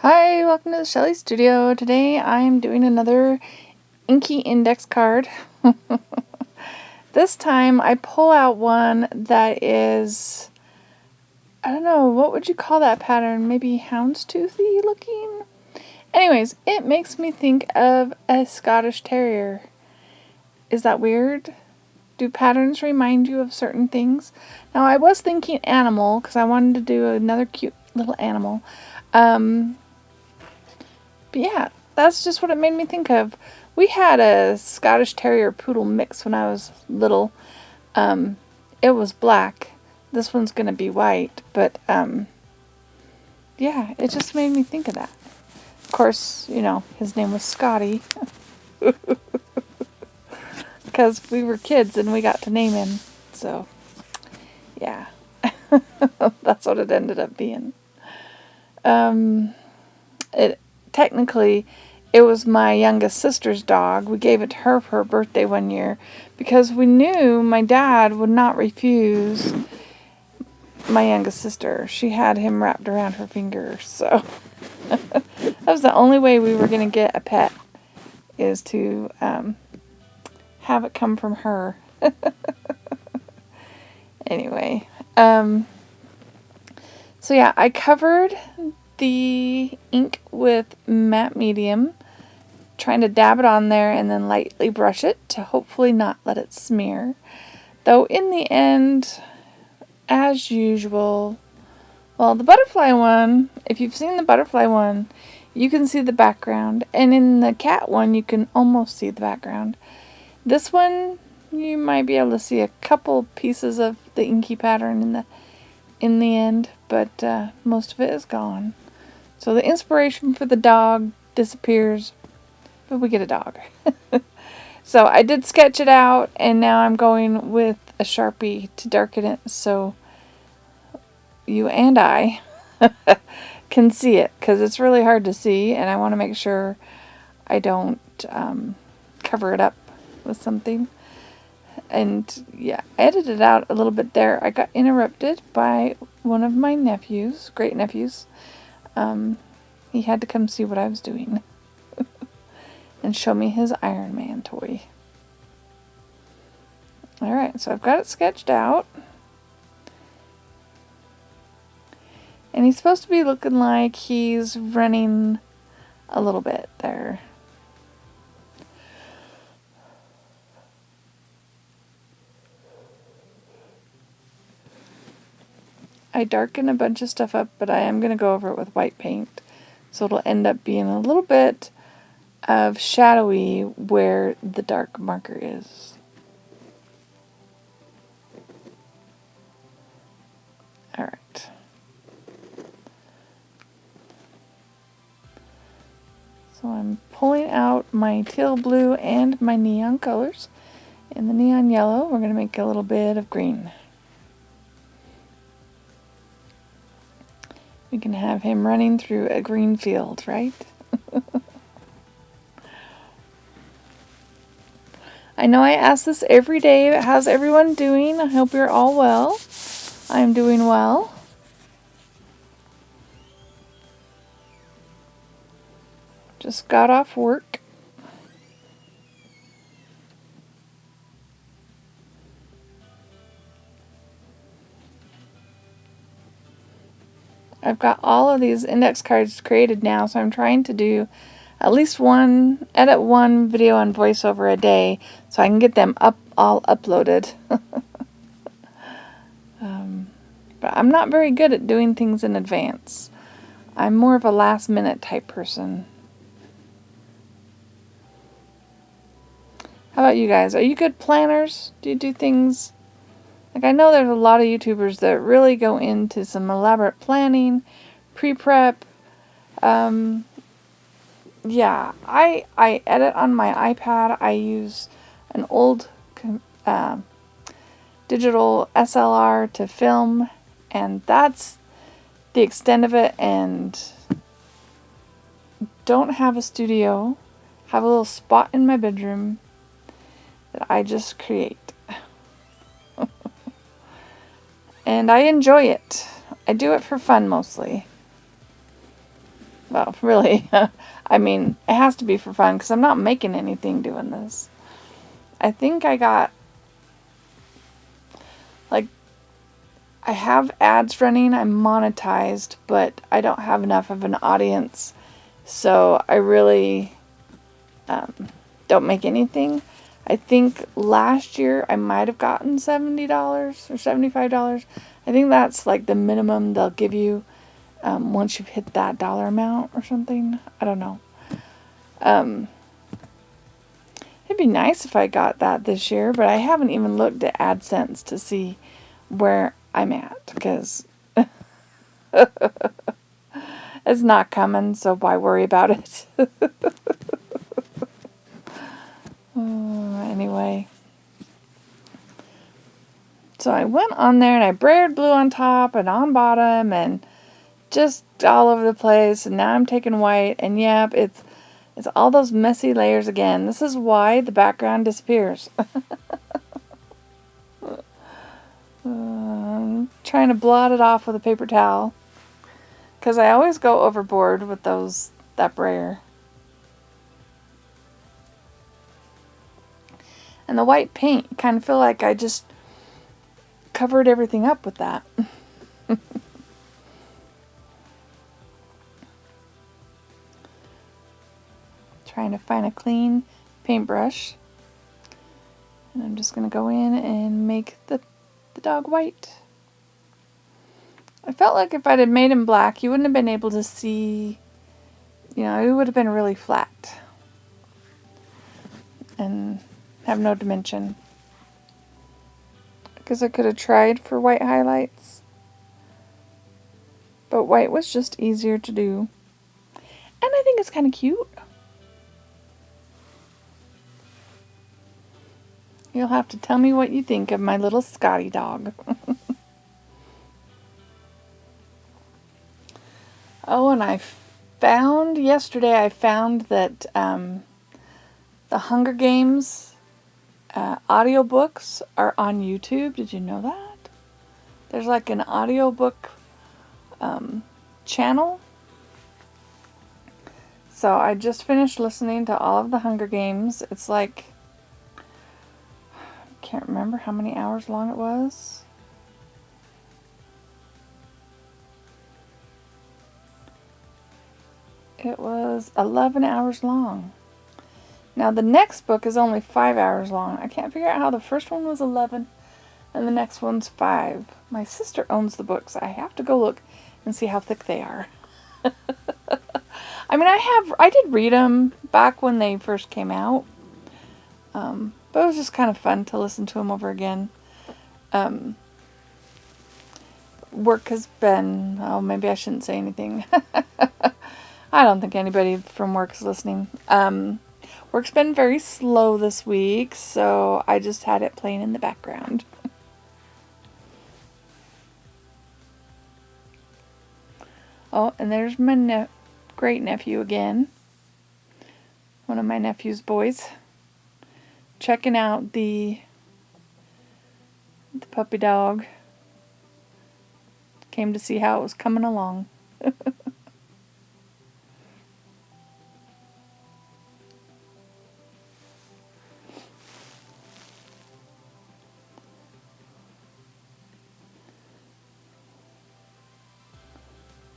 Hi, welcome to the Shelly Studio. Today I'm doing another inky index card. This time I pull out one that is, I don't know, what would you call that pattern? Maybe houndstoothy looking? Anyways, it makes me think of a Scottish Terrier. Is that weird? Do patterns remind you of certain things? Now I was thinking animal because I wanted to do another cute little animal. But yeah, that's just what it made me think of. We had a Scottish Terrier Poodle mix when I was little. It was black. This one's going to be white. But yeah, it just made me think of that. Of course, you know, his name was Scotty. Because we were kids and we got to name him. So, yeah. That's what it ended up being. Technically, it was my youngest sister's dog. We gave it to her for her birthday one year because we knew my dad would not refuse my youngest sister. She had him wrapped around her finger, so that was the only way we were going to get a pet, is to have it come from her. Anyway, so yeah, I covered the ink with matte medium, trying to dab it on there and then lightly brush it to hopefully not let it smear. Though in the end, as usual, well, the butterfly one, if you've seen the butterfly one, you can see the background, and in the cat one you can almost see the background. This one, you might be able to see a couple pieces of the inky pattern in the end, but most of it is gone. So the inspiration for the dog disappears, but we get a dog. So I did sketch it out, and now I'm going with a Sharpie to darken it so you and I can see it, because it's really hard to see, and I want to make sure I don't cover it up with something. And yeah, I edited out a little bit there. I got interrupted by one of my nephews, great nephews. He had to come see what I was doing and show me his Iron Man toy. Alright, so I've got it sketched out. And he's supposed to be looking like he's running a little bit there. I darken a bunch of stuff up, but I am going to go over it with white paint. So it'll end up being a little bit of shadowy where the dark marker is. Alright. So I'm pulling out my teal blue and my neon colors. In the neon yellow, we're going to make a little bit of green. We can have him running through a green field, right? I know I ask this every day, but how's everyone doing? I hope you're all well. I'm doing well. Just got off work. I've got all of these index cards created now, so I'm trying to do at least edit one video and voiceover a day so I can get them all uploaded. But I'm not very good at doing things in advance. I'm more of a last minute type person. How about you guys? Are you good planners? Do you do things? Like, I know there's a lot of YouTubers that really go into some elaborate planning, pre-prep. Yeah, I edit on my iPad. I use an old digital SLR to film, and that's the extent of it. And don't have a studio. Have a little spot in my bedroom that I just create. And I enjoy it. I do it for fun mostly. Well, really, I mean, it has to be for fun because I'm not making anything doing this. I think I got, like, I have ads running, I'm monetized, but I don't have enough of an audience, so I really don't make anything. I think last year I might have gotten $70 or $75. I think that's like the minimum they'll give you once you've hit that dollar amount or something. I don't know. It'd be nice if I got that this year, but I haven't even looked at AdSense to see where I'm at because it's not coming, so why worry about it? Anyway. So I went on there and I braided blue on top and on bottom and just all over the place. And now I'm taking white, and yep, it's all those messy layers again. This is why the background disappears. Trying to blot it off with a paper towel because I always go overboard with that brayer. And the white paint, you kind of feel like I just covered everything up with that. Trying to find a clean paintbrush. And I'm just going to go in and make the dog white. I felt like if I'd have made him black, you wouldn't have been able to see, it would have been really flat. And have no dimension. Because I could have tried for white highlights. But white was just easier to do. And I think it's kind of cute. You'll have to tell me what you think of my little Scotty dog. Oh, and yesterday I found that the Hunger Games audiobooks are on YouTube. Did you know that? There's like an audiobook channel. So I just finished listening to all of the Hunger Games. It's like, I can't remember how many hours long it was. It was 11 hours long. Now the next book is only 5 hours long. I can't figure out how the first one was 11 and the next one's 5. My sister owns the books. I have to go look and see how thick they are. I mean, I did read them back when they first came out. But it was just kind of fun to listen to them over again. Work has been, maybe I shouldn't say anything. I don't think anybody from work is listening. Work's been very slow this week, so I just had it playing in the background. Oh, and there's my great nephew again. One of my nephew's boys. Checking out the puppy dog. Came to see how it was coming along.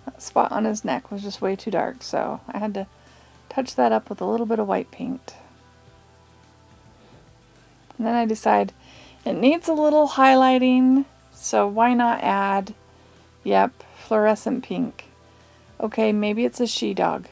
That spot on his neck was just way too dark, so I had to touch that up with a little bit of white paint. And then I decide it needs a little highlighting, so why not add, fluorescent pink. Okay, maybe it's a she dog.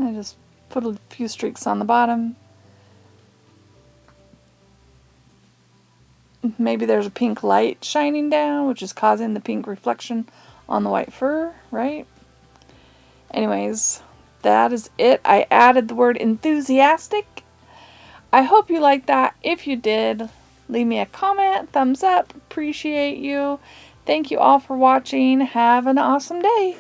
I just put a few streaks on the bottom. Maybe there's a pink light shining down, which is causing the pink reflection on the white fur, right? Anyways, that is it. I added the word enthusiastic. I hope you liked that. If you did, leave me a comment, thumbs up. Appreciate you. Thank you all for watching. Have an awesome day.